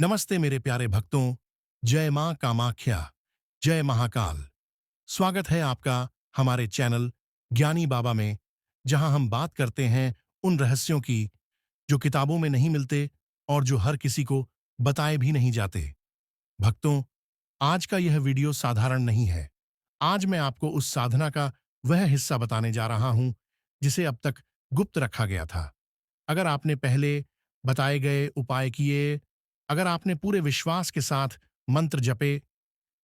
नमस्ते मेरे प्यारे भक्तों। जय मां कामाख्या, जय महाकाल। स्वागत है आपका हमारे चैनल ज्ञानी बाबा में, जहां हम बात करते हैं उन रहस्यों की जो किताबों में नहीं मिलते और जो हर किसी को बताए भी नहीं जाते। भक्तों, आज का यह वीडियो साधारण नहीं है। आज मैं आपको उस साधना का वह हिस्सा बताने जा रहा हूं जिसे अब तक गुप्त रखा गया था। अगर आपने पहले बताए गए उपाय किए, अगर आपने पूरे विश्वास के साथ मंत्र जपे,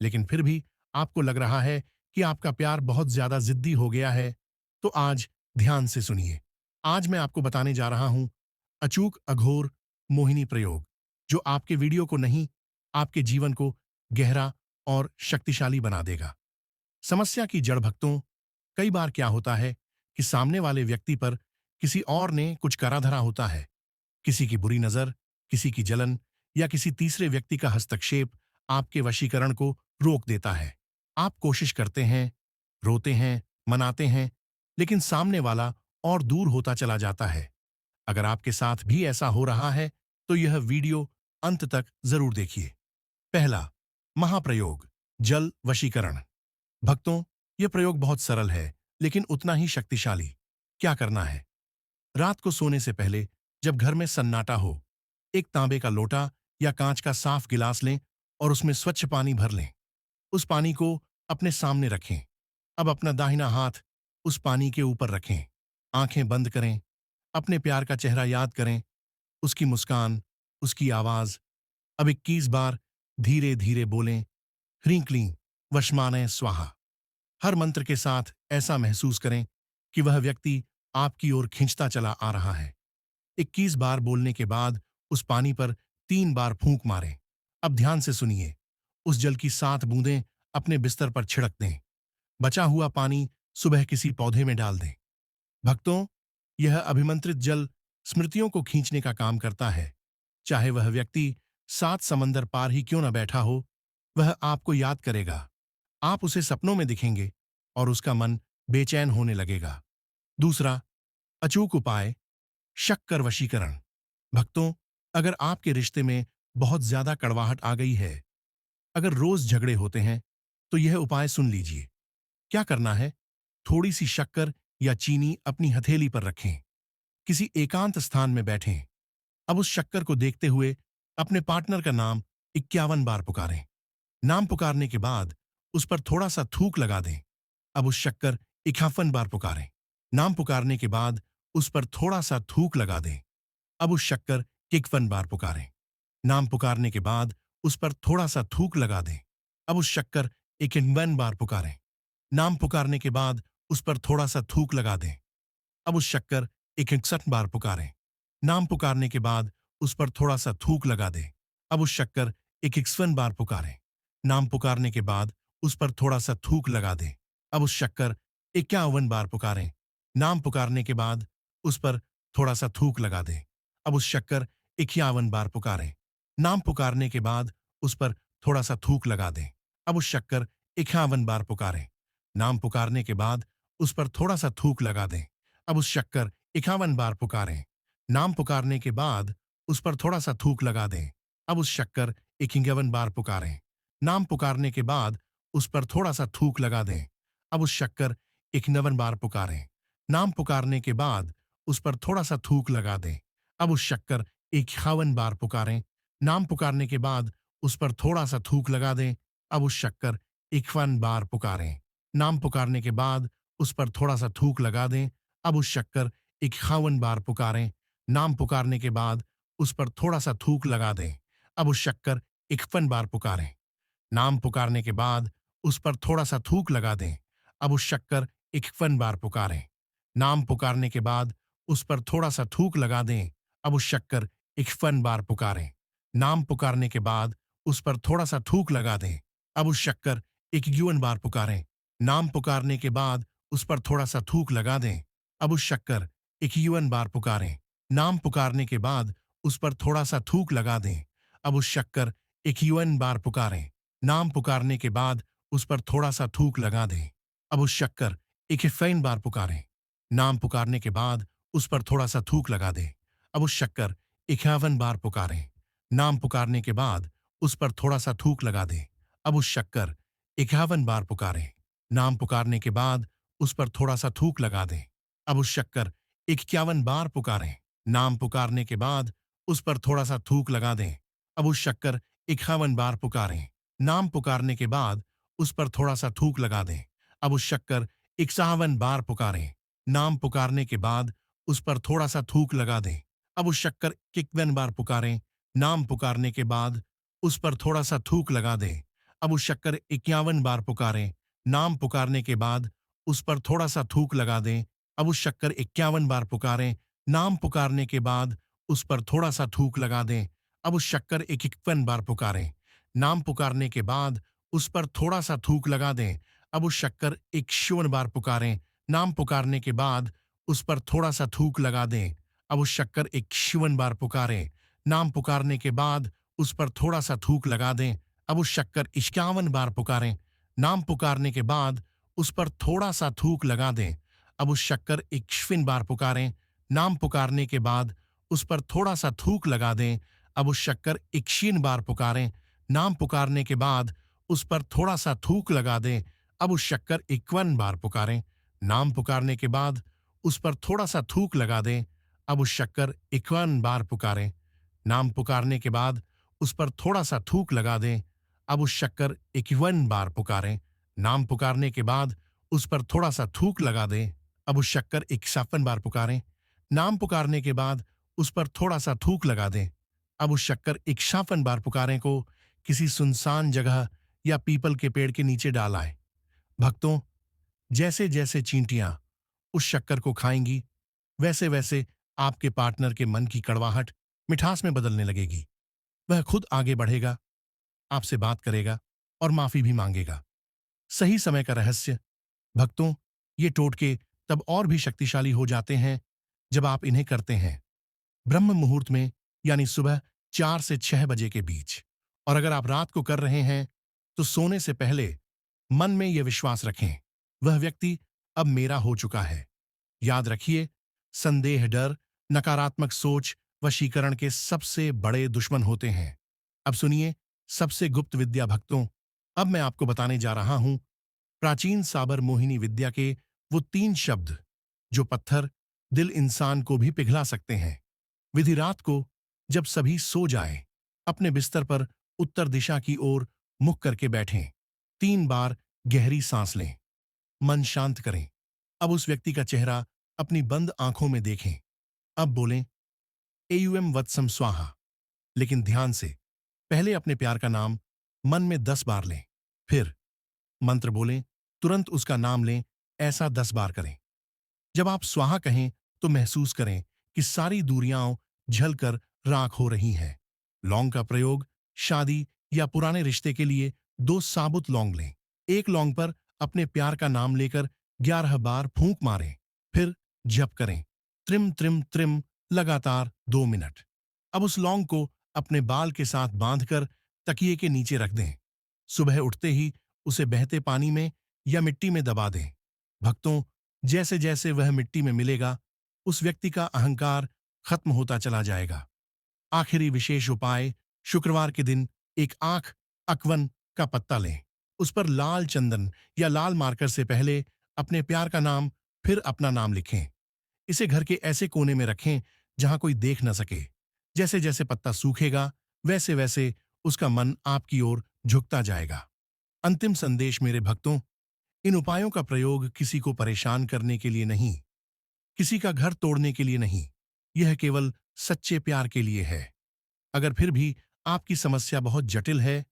लेकिन फिर भी आपको लग रहा है कि आपका प्यार बहुत ज्यादा जिद्दी हो गया है, तो आज ध्यान से सुनिए। आज मैं आपको बताने जा रहा हूं अचूक अघोर मोहिनी प्रयोग, जो आपके वीडियो को नहीं, आपके जीवन को गहरा और शक्तिशाली बना देगा। समस्या की जड़ भक्तों, कई बार क्या होता है कि सामने वाले व्यक्ति पर किसी और ने कुछ करा धरा होता है। किसी की बुरी नजर, किसी की जलन या किसी तीसरे व्यक्ति का हस्तक्षेप आपके वशीकरण को रोक देता है। आप कोशिश करते हैं, रोते हैं, मनाते हैं, लेकिन सामने वाला और दूर होता चला जाता है। अगर आपके साथ भी ऐसा हो रहा है, तो यह वीडियो अंत तक जरूर देखिए। पहला महाप्रयोग, जल वशीकरण। भक्तों, यह प्रयोग बहुत सरल है, लेकिन उतना ही शक्तिशाली। क्या करना है? रात को सोने से पहले, जब घर में सन्नाटा हो, एक तांबे का लोटा या कांच का साफ गिलास लें और उसमें स्वच्छ पानी भर लें। उस पानी को अपने सामने रखें। अब अपना दाहिना हाथ उस पानी के ऊपर रखें। आंखें बंद करें। अपने प्यार का चेहरा याद करें, उसकी मुस्कान, उसकी आवाज। अब 21 बार धीरे धीरे बोलें, ह्रीं क्लीं वशमानय स्वाहा। हर मंत्र के साथ ऐसा महसूस करें कि वह व्यक्ति आपकी ओर खींचता चला आ रहा है। 21 बार बोलने के बाद उस पानी पर 3 बार फूंक मारें। अब ध्यान से सुनिए। उस जल की 7 बूंदें अपने बिस्तर पर छिड़क दें। बचा हुआ पानी सुबह किसी पौधे में डाल दें। भक्तों, यह अभिमंत्रित जल स्मृतियों को खींचने का काम करता है। चाहे वह व्यक्ति 7 समंदर पार ही क्यों न बैठा हो, वह आपको याद करेगा। आप उसे सपनों में दिखेंगे और उसका मन बेचैन होने लगेगा। दूसरा अचूक उपाय, शक्कर वशीकरण। भक्तों, अगर आपके रिश्ते में बहुत ज्यादा कड़वाहट आ गई है, अगर रोज झगड़े होते हैं, तो यह उपाय सुन लीजिए। क्या करना है? थोड़ी सी शक्कर या चीनी अपनी हथेली पर रखें। किसी एकांत स्थान में बैठें। अब उस शक्कर को देखते हुए अपने पार्टनर का नाम 51 बार पुकारें। नाम पुकारने के बाद उस पर थोड़ा सा थूक लगा दें। अब उस शक्कर 51 बार पुकारें। नाम पुकारने के बाद उस पर थोड़ा सा थूक लगा दें। अब उस शक्कर 51 बार पुकारें। नाम पुकारने के बाद उस पर थोड़ा सा थूक लगा दें। अब उस शक्कर 51 बार पुकारें। नाम पुकारने के बाद उस पर थोड़ा सा थूक लगा दें। अब उस शक्कर 61 बार पुकारें। नाम पुकारने के बाद उस पर थोड़ा सा थूक लगा दें। अब उस शक्कर 51 बार पुकारें। नाम पुकारने के बाद उस पर थोड़ा सा थूक लगा दें। अब उस शक्कर 51 बार पुकारें। नाम पुकारने के बाद उस पर थोड़ा सा थूक लगा दें। अब उस शक्कर 51 बार पुकारें। नाम पुकारने के बाद उस पर थोड़ा सा थूक लगा दें। अब उस शक्कर 51 बार पुकारें। नाम पुकारने के बाद उस पर थोड़ा सा थूक लगा दें। अब उस शक्कर 51 बार पुकारें। नाम पुकारने के बाद उस पर थोड़ा सा थूक लगा दें। अब उस शक्कर 51 बार पुकारें। नाम पुकारने के बाद उस पर थोड़ा सा थूक लगा दें। अब उस शक्कर 51 बार पुकारें। नाम पुकारने के बाद उस पर थोड़ा सा थूक लगा दें। अब उस शक्कर 51 बार पुकारें। नाम पुकारने के बाद उस पर थोड़ा सा थूक लगा दें। अब उस शक्कर 51 बार पुकारें। नाम पुकारने के बाद उस पर थोड़ा सा थूक लगा दें। अब उस शक्कर 51 बार पुकारें। नाम पुकारने के बाद उस पर थोड़ा सा थूक लगा दें। अब उस शक्कर 51 बार पुकारें। नाम पुकारने के बाद उस पर थोड़ा सा थूक लगा दें। अब उस शक्कर 51 बार पुकारें। नाम पुकारने के बाद उस पर थोड़ा सा थूक लगा दें। अब उस शक्कर 51 बार पुकारें। नाम पुकारने के बाद उस पर थोड़ा सा थूक लगा दें। अब उस शक्कर 51 बार पुकारें। नाम पुकारने के बाद उस पर थोड़ा सा थूक लगा दें। अब उस शक्कर 51 बार पुकारें। नाम पुकारने के बाद उस पर थोड़ा सा थूक लगा दें। अब उस शक्कर 51 बार पुकारें। नाम पुकारने के बाद उस पर थोड़ा सा थूक लगा दें। अब उस शक्कर 51 बार पुकारें। नाम पुकारने के बाद उस पर थोड़ा सा थूक लगा दें। अब उस शक्कर 51 बार पुकारें। नाम पुकारने के बाद उस पर थोड़ा सा थूक लगा दें। अब उस शक्कर 51 बार पुकारें। नाम पुकारने के बाद उस पर थोड़ा सा थूक लगा दें। अब उस शक्कर 51 बार पुकारें। नाम पुकारने के बाद उस पर थोड़ा सा थूक लगा दें। अब उस शक्कर 51 बार पुकारें। नाम पुकारने के बाद उस पर थोड़ा सा थूक लगा दें। अब उस शक्कर 51 बार पुकारें। नाम पुकारने के बाद उस पर थोड़ा सा थूक लगा दें। अब उस शक्कर 51 बार पुकारें। नाम पुकारने के बाद उस पर थोड़ा सा थूक लगा दें। अब उस शक्कर 51 बार पुकारें। नाम पुकारने के बाद उस पर थोड़ा सा थूक लगा दें। अब उस शक्कर 51 बार पुकारें। नाम पुकारने के बाद उस पर थोड़ा सा थूक लगा दें। अब उस शक्कर 51 बार पुकारें। नाम पुकारने के बाद उस पर थोड़ा सा थूक लगा दें। अब उस शक्कर 51 बार पुकारें। नाम पुकारने के बाद उस पर थोड़ा सा थूक लगा दें। अब उस शक्कर 51 बार पुकारें। नाम पुकारने के बाद उस पर थोड़ा सा थूक लगा दें। अब उस शक्कर 51 बार पुकारें। नाम पुकारने के बाद उस पर थोड़ा सा थूक लगा दें। अब उस शक्कर 51 बार पुकारें। नाम पुकारने के बाद उस पर थोड़ा सा थूक लगा दें। अब उस शक्कर 51 बार पुकारें। नाम पुकारने के बाद उस पर थोड़ा सा थूक लगा दें। अब उस शक्कर 51 बार पुकारें। नाम पुकारने के बाद उस पर थोड़ा सा थूक लगा दें। अब उस शक्कर 51 बार पुकारें। नाम पुकारने के बाद उस पर थोड़ा सा थूक लगा दें। अब उस शक्कर 51 बार पुकारें। नाम पुकारने के बाद उस पर थोड़ा सा थूक लगा दें। अब उस शक्कर 51 बार पुकारें। नाम पुकारने के बाद उस पर थोड़ा सा थूक लगा दें। अब उस शक्कर 51 बार पुकारें को किसी सुनसान जगह या पीपल के पेड़ के नीचे डाल आए। भक्तों, जैसे जैसे चींटियां उस शक्कर को खाएंगी, वैसे वैसे आपके पार्टनर के मन की कड़वाहट मिठास में बदलने लगेगी। वह खुद आगे बढ़ेगा, आपसे बात करेगा और माफी भी मांगेगा। सही समय का रहस्य। भक्तों, ये टोटके तब और भी शक्तिशाली हो जाते हैं जब आप इन्हें करते हैं ब्रह्म मुहूर्त में, यानी सुबह 4 से 6 बजे के बीच। और अगर आप रात को कर रहे हैं तो सोने से पहले मन में यह विश्वास रखें, वह व्यक्ति अब मेरा हो चुका है। याद रखिए, संदेह, डर, नकारात्मक सोच वशीकरण के सबसे बड़े दुश्मन होते हैं। अब सुनिए सबसे गुप्त विद्या भक्तों। अब मैं आपको बताने जा रहा हूं प्राचीन साबर मोहिनी विद्या के वो 3 शब्द जो पत्थर दिल इंसान को भी पिघला सकते हैं। विधि रात को जब सभी सो जाएं, अपने बिस्तर पर उत्तर दिशा की ओर मुख करके बैठें। 3 बार गहरी सांस लें, मन शांत करें। अब उस व्यक्ति का चेहरा अपनी बंद आंखों में देखें। अब बोलें एयुएम वत्सम स्वाहा, लेकिन ध्यान से। पहले अपने प्यार का नाम मन में 10 बार लें, फिर मंत्र बोलें, तुरंत उसका नाम लें, ऐसा 10 बार करें। जब आप स्वाहा कहें तो महसूस करें कि सारी दूरियां झलकर राख हो रही हैं। लौंग का प्रयोग शादी या पुराने रिश्ते के लिए 2 साबुत लौंग लें। एक लौंग पर अपने प्यार का नाम लेकर 11 बार फूंक मारें, फिर जप करें त्रिम त्रिम त्रिम लगातार 2 मिनट। अब उस लौंग को अपने बाल के साथ बांधकर तकिए के नीचे रख दें। सुबह उठते ही उसे बहते पानी में या मिट्टी में दबा दें। भक्तों, जैसे जैसे वह मिट्टी में मिलेगा, उस व्यक्ति का अहंकार खत्म होता चला जाएगा। आखिरी विशेष उपाय, शुक्रवार के दिन एक आंख अकवन का पत्ता लें। उस पर लाल चंदन या लाल मार्कर से पहले अपने प्यार का नाम, फिर अपना नाम लिखें। इसे घर के ऐसे कोने में रखें जहां कोई देख न सके। जैसे जैसे पत्ता सूखेगा, वैसे वैसे उसका मन आपकी ओर झुकता जाएगा। अंतिम संदेश मेरे भक्तों, इन उपायों का प्रयोग किसी को परेशान करने के लिए नहीं, किसी का घर तोड़ने के लिए नहीं, यह केवल सच्चे प्यार के लिए है। अगर फिर भी आपकी समस्या बहुत जटिल है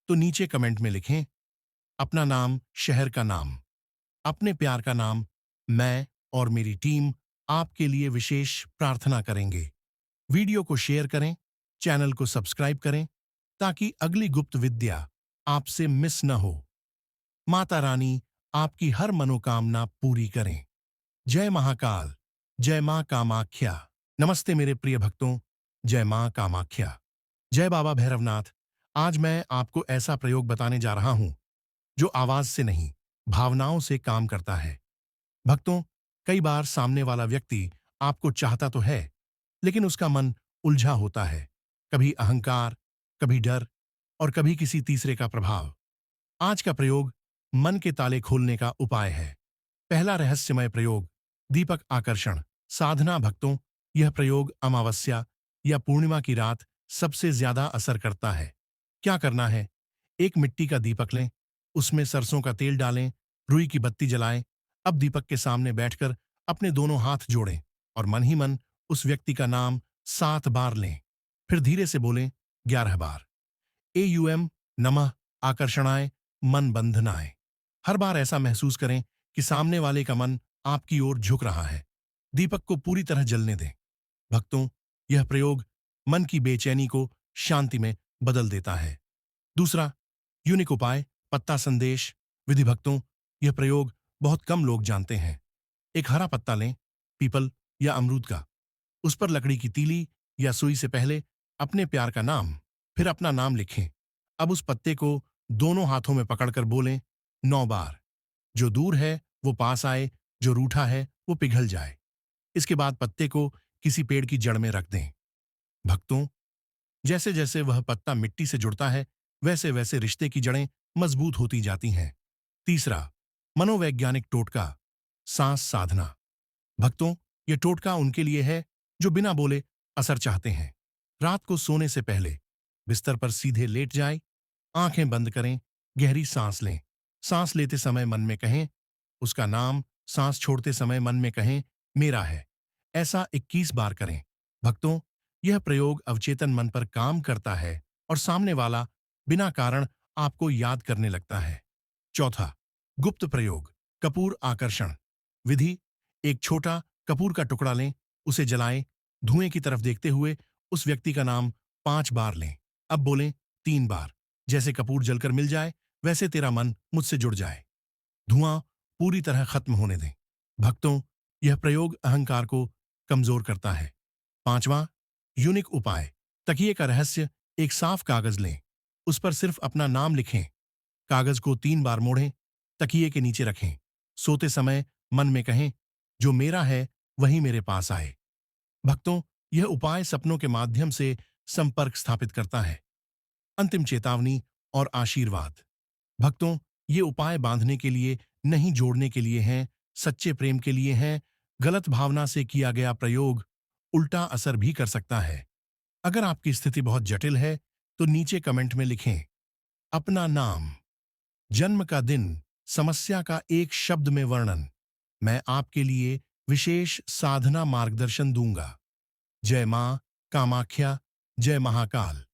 तो नीचे कमेंट में लिखें अपना नाम, शहर का नाम, अपने प्यार का नाम। मैं और मेरी टीम आपके लिए विशेष प्रार्थना करेंगे। वीडियो को शेयर करें, चैनल को सब्सक्राइब करें ताकि अगली गुप्त विद्या आपसे मिस न हो। माता रानी आपकी हर मनोकामना पूरी करें। जय महाकाल, जय मां कामाख्या। नमस्ते मेरे प्रिय भक्तों, जय मां कामाख्या, जय बाबा भैरवनाथ। आज मैं आपको ऐसा प्रयोग बताने जा रहा हूं जो आवाज से नहीं, भावनाओं से काम करता है। भक्तों, कई बार सामने वाला व्यक्ति आपको चाहता तो है, लेकिन उसका मन उलझा होता है। कभी अहंकार, कभी डर और कभी किसी तीसरे का प्रभाव। आज का प्रयोग मन के ताले खोलने का उपाय है। पहला रहस्यमय प्रयोग, दीपक आकर्षण साधना। भक्तों, यह प्रयोग अमावस्या या पूर्णिमा की रात सबसे ज्यादा असर करता है। क्या करना है? एक मिट्टी का दीपक लें, उसमें सरसों का तेल डालें, रुई की बत्ती जलाएं। अब दीपक के सामने बैठकर अपने दोनों हाथ जोड़ें और मन ही मन उस व्यक्ति का नाम 7 बार लें। फिर धीरे से बोलें 11 बार। AUM नमः आकर्षणाय मन बंधनाय। हर बार ऐसा महसूस करें कि सामने वाले का मन आपकी ओर झुक रहा है। दीपक को पूरी तरह जलने दें। भक्तों, यह प्रयोग मन की बेचैनी को शांति में बदल देता है। दूसरा यूनिक उपाय, पत्ता संदेश विधि। भक्तों, यह प्रयोग बहुत कम लोग जानते हैं। एक हरा पत्ता लें, पीपल या अमरूद का। उस पर लकड़ी की तीली या सुई से पहले अपने प्यार का नाम, फिर अपना नाम लिखें। अब उस पत्ते को दोनों हाथों में पकड़कर बोलें 9 बार। जो दूर है वो पास आए, जो रूठा है वो पिघल जाए। इसके बाद पत्ते को किसी पेड़ की जड़ में रख दें। भक्तों, जैसे जैसे वह पत्ता मिट्टी से जुड़ता है, वैसे वैसे रिश्ते की जड़ें मजबूत होती जाती हैं। तीसरा मनोवैज्ञानिक टोटका, सांस साधना। भक्तों, यह टोटका उनके लिए है जो बिना बोले असर चाहते हैं। रात को सोने से पहले बिस्तर पर सीधे लेट जाएं, आंखें बंद करें, गहरी सांस लें। सांस लेते समय मन में कहें उसका नाम, सांस छोड़ते समय मन में कहें मेरा है। ऐसा 21 बार करें। भक्तों, यह प्रयोग अवचेतन मन पर काम करता है और सामने वाला बिना कारण आपको याद करने लगता है। चौथा गुप्त प्रयोग, कपूर आकर्षण विधि। एक छोटा कपूर का टुकड़ा लें, उसे जलाएं, धुएं की तरफ देखते हुए उस व्यक्ति का नाम 5 बार लें। अब बोलें 3 बार। जैसे कपूर जलकर मिल जाए, वैसे तेरा मन मुझसे जुड़ जाए। धुआं पूरी तरह खत्म होने दें। भक्तों, यह प्रयोग अहंकार को कमजोर करता है। पांचवा यूनिक उपाय, तकिए का रहस्य। एक साफ कागज लें, उस पर सिर्फ अपना नाम लिखें। कागज को 3 बार मोड़ें, तकिए के नीचे रखें। सोते समय मन में कहें जो मेरा है वही मेरे पास आए। भक्तों, यह उपाय सपनों के माध्यम से संपर्क स्थापित करता है। अंतिम चेतावनी और आशीर्वाद। भक्तों, ये उपाय बांधने के लिए नहीं, जोड़ने के लिए हैं, सच्चे प्रेम के लिए हैं। गलत भावना से किया गया प्रयोग उल्टा असर भी कर सकता है। अगर आपकी स्थिति बहुत जटिल है तो नीचे कमेंट में लिखें अपना नाम, जन्म का दिन, समस्या का एक शब्द में वर्णन। मैं आपके लिए विशेष साधना मार्गदर्शन दूंगा। जय मां कामाख्या, जय महाकाल।